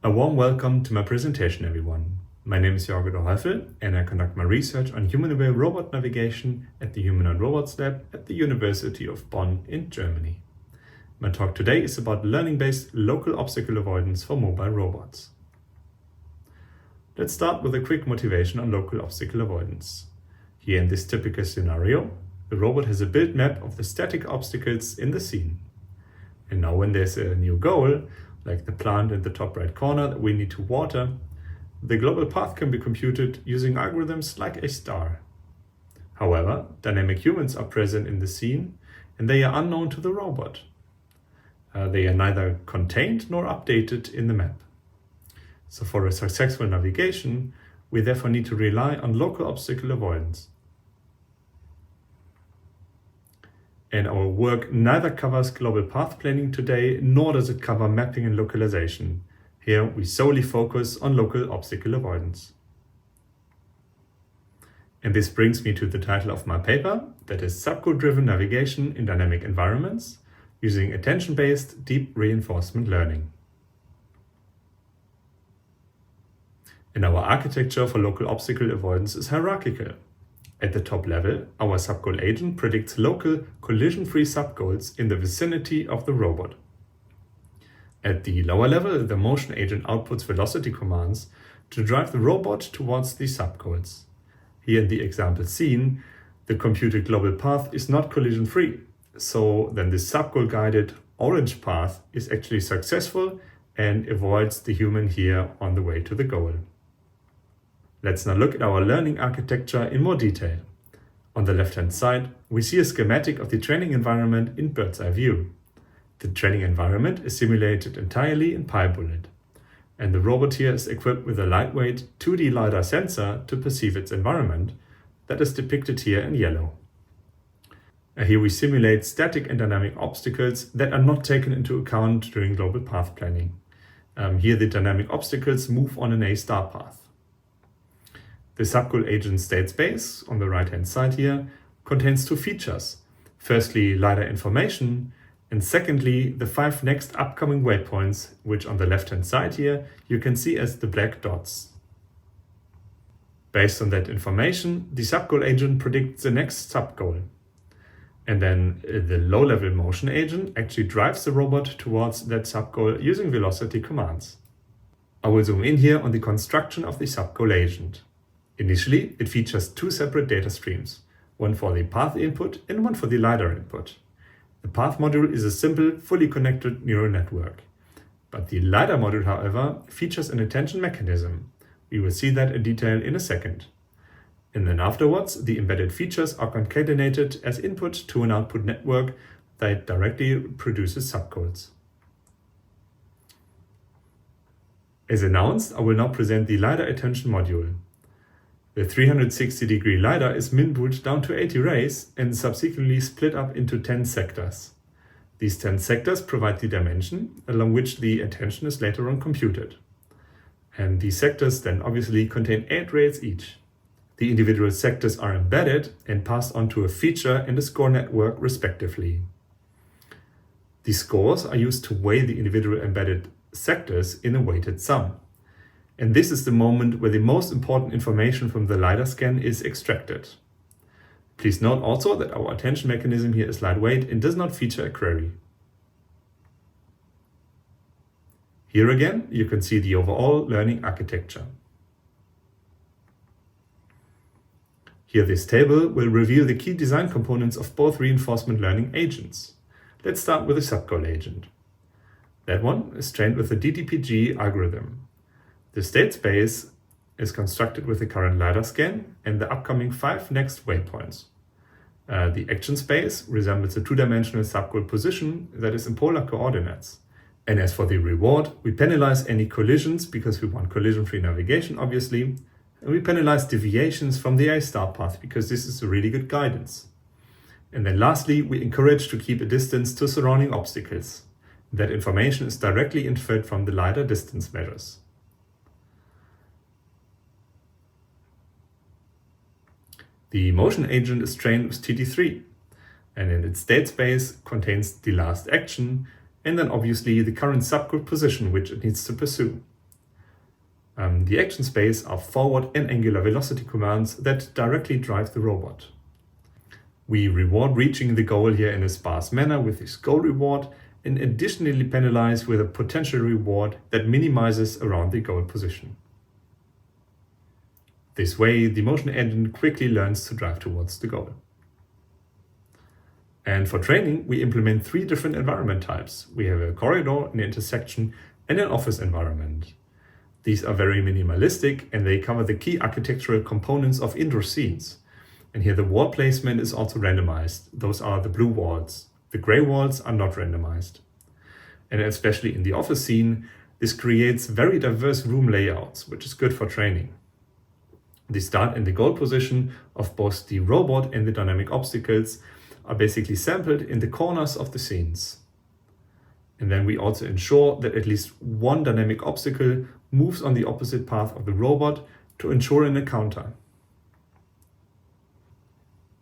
A warm welcome to my presentation, everyone. My name is Jorge de Heuvel and I conduct my research on humanoid robot navigation at the Humanoid Robots Lab at the University of Bonn in Germany. My talk today is about learning-based local obstacle avoidance for mobile robots. Let's start with a quick motivation on local obstacle avoidance. Here in this typical scenario, the robot has a built map of the static obstacles in the scene. And now when there's a new goal, like the plant in the top right corner that we need to water, the global path can be computed using algorithms like a star. However, dynamic humans are present in the scene and they are unknown to the robot. They are neither contained nor updated in the map. So for a successful navigation, we therefore need to rely on local obstacle avoidance. And our work neither covers global path planning today, nor does it cover mapping and localization. Here we solely focus on local obstacle avoidance. And this brings me to the title of my paper, that is Subgoal-Driven Navigation in Dynamic Environments, using attention-based deep reinforcement learning. And our architecture for local obstacle avoidance is hierarchical. At the top level, our subgoal agent predicts local collision-free subgoals in the vicinity of the robot. At the lower level, the motion agent outputs velocity commands to drive the robot towards the subgoals. Here in the example seen, the computed global path is not collision-free, so then the subgoal-guided orange path is actually successful and avoids the human here on the way to the goal. Let's now look at our learning architecture in more detail. On the left-hand side, we see a schematic of the training environment in bird's eye view. The training environment is simulated entirely in PyBullet, and the robot here is equipped with a lightweight 2D Lidar sensor to perceive its environment, that is depicted here in yellow. Here we simulate static and dynamic obstacles that are not taken into account during global path planning. Here the dynamic obstacles move on an A-star path. The subgoal agent state space, on the right-hand side here, contains two features. Firstly, Lidar information, and secondly, the 5 next upcoming waypoints, which on the left-hand side here, you can see as the black dots. Based on that information, the subgoal agent predicts the next subgoal. And then the low-level motion agent actually drives the robot towards that subgoal using velocity commands. I will zoom in here on the construction of the subgoal agent. Initially, it features two separate data streams, one for the path input and one for the Lidar input. The path module is a simple, fully connected neural network. But the Lidar module, however, features an attention mechanism. We will see that in detail in a second. And then afterwards, the embedded features are concatenated as input to an output network that directly produces subgoals. As announced, I will now present the Lidar attention module. The 360-degree Lidar is min-booled down to 8 arrays and subsequently split up into 10 sectors. These 10 sectors provide the dimension along which the attention is later on computed. And these sectors then obviously contain 8 rays each. The individual sectors are embedded and passed on to a feature and a score network respectively. These scores are used to weigh the individual embedded sectors in a weighted sum. And this is the moment where the most important information from the Lidar scan is extracted. Please note also that our attention mechanism here is lightweight and does not feature a query. Here again, you can see the overall learning architecture. Here this table will reveal the key design components of both reinforcement learning agents. Let's start with the subgoal agent. That one is trained with the DDPG algorithm. The state space is constructed with the current Lidar scan and the upcoming 5 next waypoints. The action space resembles a 2-dimensional subgoal position that is in polar coordinates. And as for the reward, we penalize any collisions because we want collision-free navigation, obviously, and we penalize deviations from the A-star path because this is a really good guidance. And then lastly, we encourage to keep a distance to surrounding obstacles. That information is directly inferred from the Lidar distance measures. The motion agent is trained with TT3, and in its state space contains the last action and then obviously the current subgoal position which it needs to pursue. The action space are forward and angular velocity commands that directly drive the robot. We reward reaching the goal here in a sparse manner with this goal reward, and additionally penalize with a potential reward that minimizes around the goal position. This way, the motion engine quickly learns to drive towards the goal. And for training, we implement 3 different environment types. We have a corridor, an intersection, and an office environment. These are very minimalistic and they cover the key architectural components of indoor scenes. And here the wall placement is also randomized. Those are the blue walls. The gray walls are not randomized. And especially in the office scene, this creates very diverse room layouts, which is good for training. The start and the goal position of both the robot and the dynamic obstacles are basically sampled in the corners of the scenes. And then we also ensure that at least one dynamic obstacle moves on the opposite path of the robot to ensure an encounter.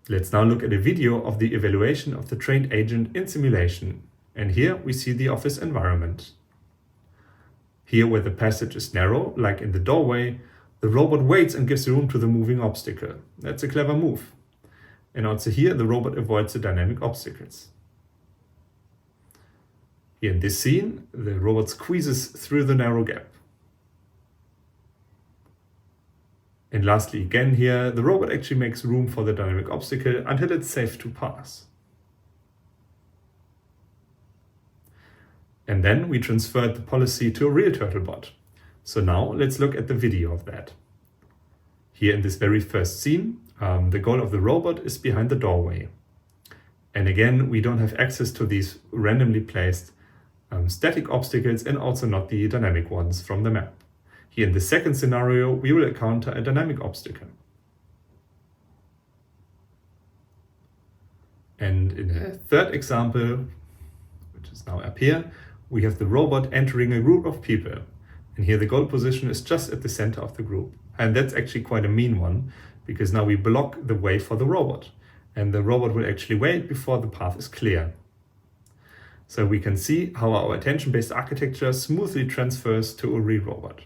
Let's now look at a video of the evaluation of the trained agent in simulation. And here we see the office environment. Here where the passage is narrow, like in the doorway, the robot waits and gives room to the moving obstacle. That's a clever move. And also here the robot avoids the dynamic obstacles. Here in this scene, the robot squeezes through the narrow gap. And lastly, again here, the robot actually makes room for the dynamic obstacle until it's safe to pass. And then we transferred the policy to a real turtlebot. So now let's look at the video of that. Here in this very first scene, the goal of the robot is behind the doorway. And again, we don't have access to these randomly placed static obstacles and also not the dynamic ones from the map. Here in the second scenario, we will encounter a dynamic obstacle. And in a third example, which is now up here, we have the robot entering a group of people. And here the goal position is just at the center of the group. And that's actually quite a mean one, because now we block the way for the robot. And the robot will actually wait before the path is clear. So we can see how our attention-based architecture smoothly transfers to a real robot.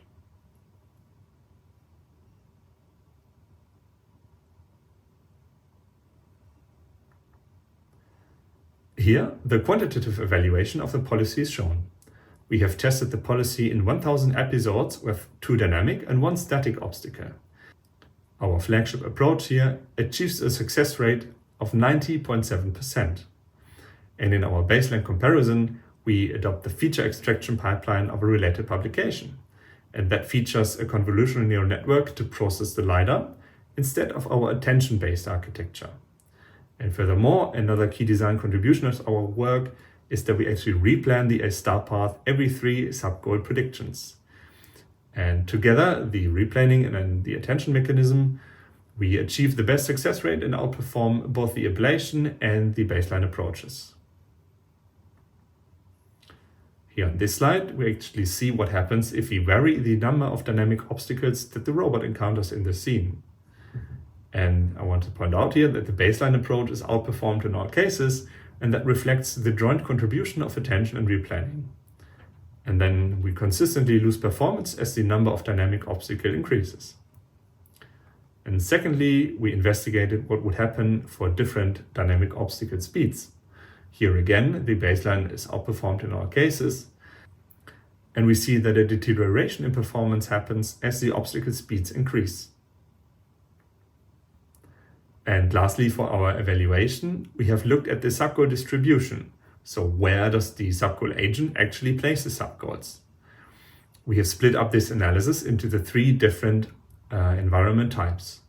Here, the quantitative evaluation of the policy is shown. We have tested the policy in 1000 episodes with 2 dynamic and 1 static obstacle. Our flagship approach here achieves a success rate of 90.7%. And in our baseline comparison, we adopt the feature extraction pipeline of a related publication. And that features a convolutional neural network to process the Lidar instead of our attention-based architecture. And furthermore, another key design contribution of our work is that we actually replan the A-star path every 3 subgoal predictions. And together, the replanning and then the attention mechanism, we achieve the best success rate and outperform both the ablation and the baseline approaches. Here on this slide, we actually see what happens if we vary the number of dynamic obstacles that the robot encounters in the scene. And I want to point out here that the baseline approach is outperformed in all cases, and that reflects the joint contribution of attention and replanning. And then we consistently lose performance as the number of dynamic obstacles increases. And secondly, we investigated what would happen for different dynamic obstacle speeds. Here again, the baseline is outperformed in all cases, and we see that a deterioration in performance happens as the obstacle speeds increase. And lastly, for our evaluation, we have looked at the subgoal distribution. So where does the subgoal agent actually place the subgoals? We have split up this analysis into the 3 different environment types.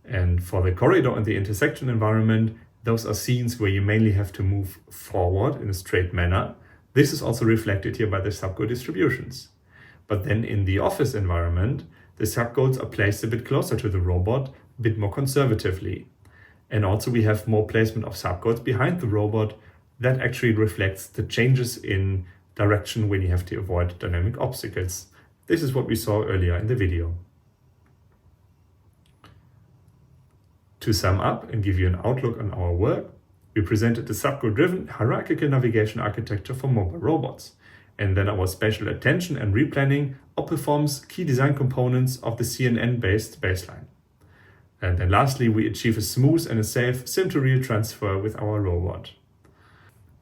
And for the corridor and the intersection environment, those are scenes where you mainly have to move forward in a straight manner. This is also reflected here by the subgoal distributions. But then in the office environment, the subgoals are placed a bit closer to the robot, a bit more conservatively. And also we have more placement of subgoals behind the robot that actually reflects the changes in direction when you have to avoid dynamic obstacles. This is what we saw earlier in the video. To sum up and give you an outlook on our work, we presented the Subgoal-Driven hierarchical navigation architecture for mobile robots. And then our spatial attention and replanning or performs key design components of the CNN-based baseline. And then lastly, we achieve a smooth and a safe sim-to-real transfer with our robot.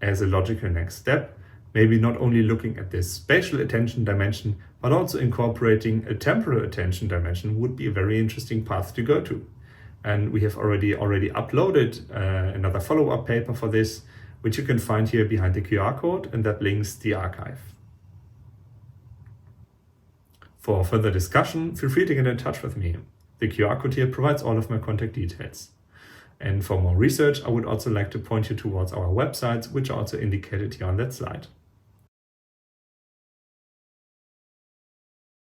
As a logical next step, maybe not only looking at this spatial attention dimension, but also incorporating a temporal attention dimension would be a very interesting path to go to. And we have already uploaded another follow-up paper for this, which you can find here behind the QR code, and that links the archive. For further discussion, feel free to get in touch with me. The QR code here provides all of my contact details. And for more research, I would also like to point you towards our websites, which are also indicated here on that slide.